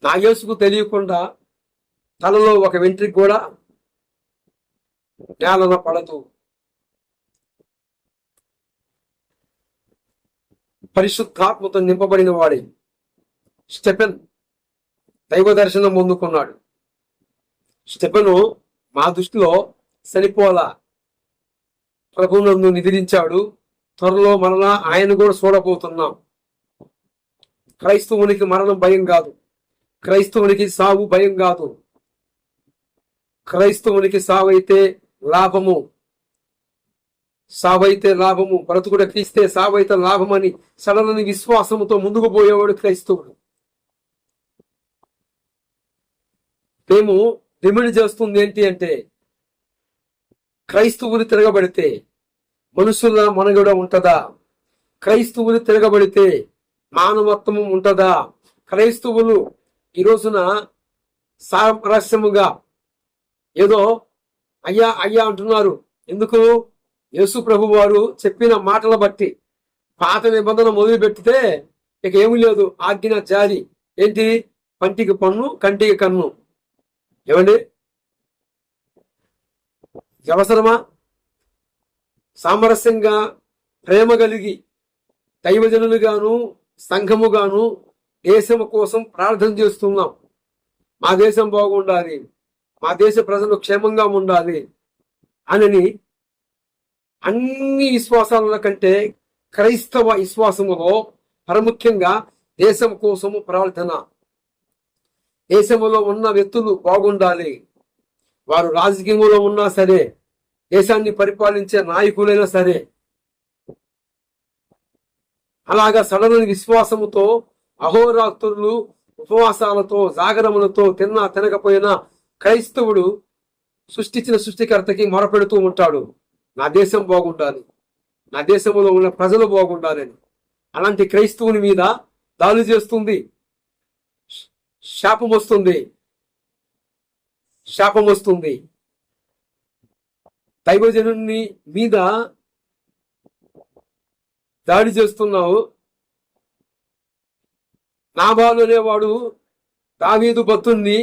నా యేసుకు తెలియకుండా తలలో ఒక వెంట్రుక కూడా నేలన పడదు. పరిశుద్ధాత్మతో నింపబడిన వాడే స్టెఫెన్ దైవ దర్శనం పొందుకున్నాడు. స్టెఫెను మా దృష్టిలో చనిపోలా, ప్రభువును నిద్రించాడు. త్వరలో మరలా ఆయన కూడా చూడబోతున్నాం. క్రైస్తవునికి మరణం భయం కాదు, క్రైస్తవునికి సావు భయం కాదు. క్రైస్తవునికి సావైతే లాభము, సావైతే లాభము, బ్రతుకుడ క్రీస్తే సావైతే లాభమని సడలని విశ్వాసముతో ముందుకు పోయేవాడు క్రైస్తవుడు. మేము డిమాండ్ చేస్తుంది ఏంటి అంటే, క్రైస్తవులు తిరగబడితే మనుషుల మనుగడ ఉంటదా? క్రైస్తవులు తిరగబడితే మానవత్వము ఉంటదా? క్రైస్తవులు ఈ రోజున సామరస్యముగా ఏదో అయ్యా అయ్యా అంటున్నారు. ఎందుకు? యేసు ప్రభు వారు చెప్పిన మాటల బట్టి. పాత నిబంధన మొదలు పెట్టితే ఇక ఏమి లేదు, ఆజ్ఞ జారి. ఏంటి? పంటికి పన్ను, కంటికి కన్ను. ఏమండి, అవసరమా? సామరస్యంగా ప్రేమ కలిగి దైవజనులుగాను సంఘముగాను దేశం కోసం ప్రార్థన చేస్తున్నాం. మా దేశం బాగుండాలి, మా దేశ ప్రజలు క్షేమంగా ఉండాలి అని అన్ని విశ్వాసాల కంటే క్రైస్తవ విశ్వాసములో ప్రాముఖ్యంగా దేశం కోసము ప్రార్థన. దేశంలో ఉన్న వ్యక్తులు బాగుండాలి. వారు రాజకీయంలో ఉన్నా సరే, దేశాన్ని పరిపాలించే నాయకులైనా సరే. అలాగా సడలని విశ్వాసముతో అహోరాత్రులు ఉపవాసాలతో జాగరములతో తిన్నా తినకపోయినా క్రైస్తవుడు సృష్టించిన సృష్టికర్తకి మొరపెడుతూ ఉంటాడు. నా దేశం బాగుండాలి, నా దేశంలో ఉన్న ప్రజలు బాగుండాలని. అలాంటి క్రైస్తవుని మీద దాడి చేస్తుంది, శాపం వస్తుంది, శాపం వస్తుంది. దైవజనుని మీద దాడి చేస్తున్నావు. నాబాలు అనేవాడు దావీదు భక్తుణ్ణి,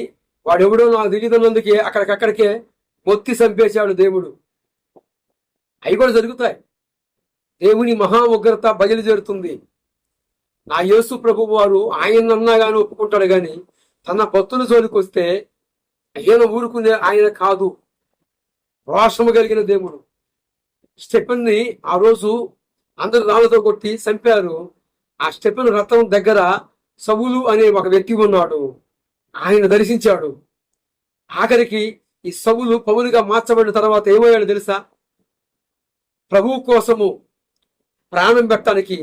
వాడెవడో నాకు తెలియదన్నందుకే అక్కడికక్కడికే మొత్తి చంపేశాడు దేవుడు. అవి కూడా జరుగుతాయి. దేవుని మహా ఉగ్రత బయలుదేరుతుంది. నా యేసు ప్రభు వారు ఆయనన్నా కానీ ఒప్పుకుంటాడు, కానీ తన భక్తుల జోలికి వస్తే ఆయన ఊరుకునే ఆయన కాదు. రోషము కలిగిన దేవుడు. స్టెఫెన్ని ఆ రోజు అందరు రాళ్ళతో కొట్టి చంపారు. ఆ స్టెఫెన్ రథం దగ్గర సౌలు అనే ఒక వ్యక్తి ఉన్నాడు. ఆయన దర్శించాడు. ఆఖరికి ఈ సౌలు పౌలుగా మార్చబడిన తర్వాత ఏమయ్యాడు తెలుసా? ప్రభువు కోసము ప్రాణం పెట్టడానికి,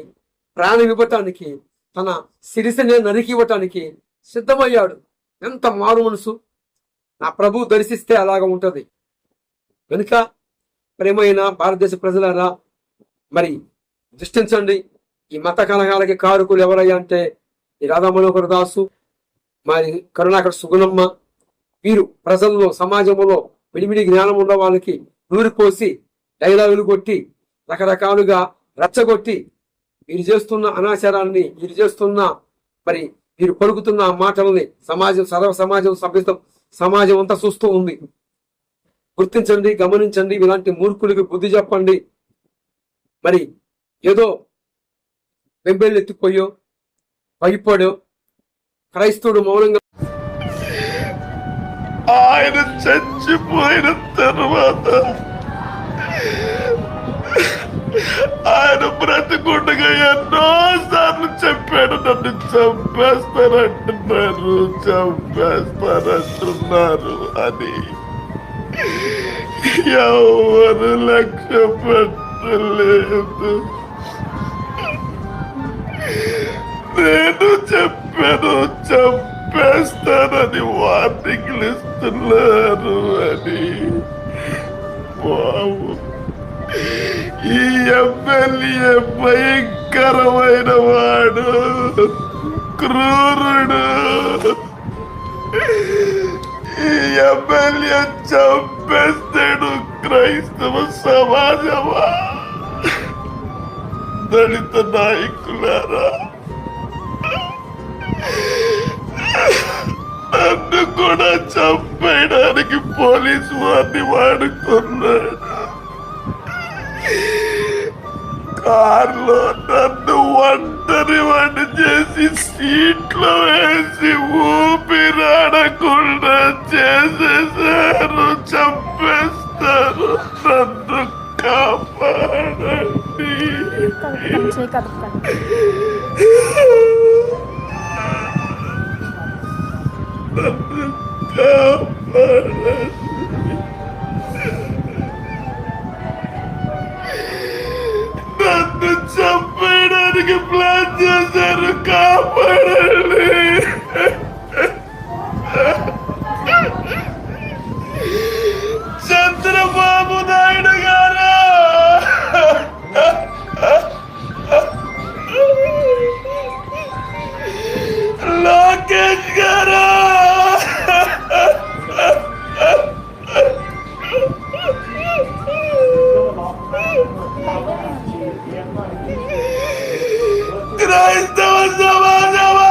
ప్రాణం ఇవ్వటానికి, తన సిరిసనే నరికి ఇవ్వటానికి సిద్ధమయ్యాడు. ఎంత మారు మనసు! నా ప్రభు దర్శిస్తే అలాగ ఉంటది. కనుక ప్రేమైన భారతదేశ ప్రజలారా, మరి దృష్టించండి. ఈ మత కలహాలకి కారకులు ఎవరయ్యా అంటే ఈ రాధా మనోహర్ దాసు, మరి కరుణాకర్ సుగుణమ్మ. వీరు ప్రజల్లో సమాజంలో విడివిడి జ్ఞానం ఉన్న వాళ్ళకి నూరు పోసి డైలాగులు కొట్టి రకరకాలుగా రెచ్చగొట్టి వీరు చేస్తున్న అనాచారాన్ని, వీరు చేస్తున్న మరి వీరు పలుకుతున్న మాటల్ని సర్వ సమాజం సభ్యత్వం సమాజం అంతా చూస్తూ ఉంది. గుర్తించండి, గమనించండి. ఇలాంటి మూర్ఖులకి బుద్ధి చెప్పండి. మరి ఏదో వెంబెళ్ళు ఎత్తిపోయో పగిపోడో క్రైస్తవుడు మౌనంగా ఆయన చచ్చిపోయిన తర్వాత ఆయన బ్రతికుండగా ఎన్నోసార్లు చెప్పాడు, నన్ను చంపేస్తారంటున్నారు, చంపేస్తారంటున్నారు అని. ఎవరు లక్ష్య పెట్టలేదు. నేను చెప్పాను, చంపేస్తానని వార్నింగ్లు ఇస్తున్నారు అని. బాబు, ఈ ఎమ్మెల్యే భయంకరమైన వాడు, క్రూరుడు. ఈ ఎమ్మెల్యే చంపేస్తాడు క్రైస్తవ సమాజమా? దళిత నాయకులారా, పోలీసు వారిని వాడుకున్నాడు. కార్లో నన్ను ఒంటరి వాడిని చేసి సీట్లో వేసి ఊపిరాడకుండా చేసేసారు. చంపేస్తారు. నన్ను కాపాడండి. నన్ను కాపాడండి. నన్ను చంపేయడానికి ప్లాన్ చేశారు. కాపాడండి. చంద్రబాబు నాయుడు గారు, లోకేష్ గారు, క్రైస్తవ సమాజమా,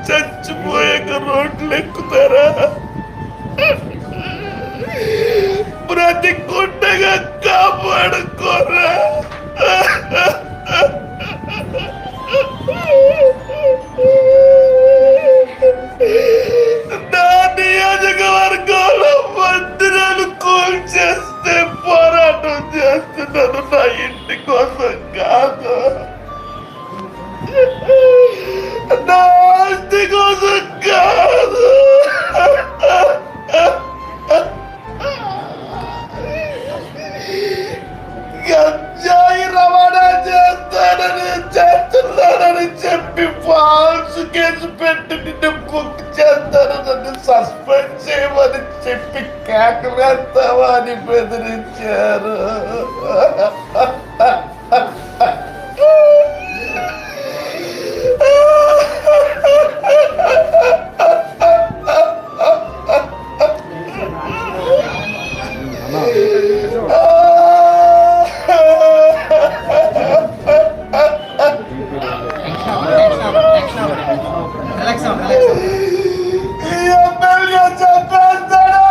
చచ్చిపోయాక రోడ్లు ఎక్కుతారా? బ్రతికుండగా కాపాడుకోరా? నా నియోజకవర్గంలో మందిరాలు కూల్చేస్తే పోరాటం చేస్తున్నాను. నా ఇంటి కోసం కాదు, నా ఆస్తి కోసం కాదు. గంజాయి రవాణా చేస్తున్నానని చెప్పి ఫాల్స్ కేసు పెట్టి నిన్ను బుక్ చేస్తాను, నన్ను సస్పెండ్ చేయమని చెప్పి కేకలేస్తావా అని బెదిరించారు. చెప్పేస్తాడు.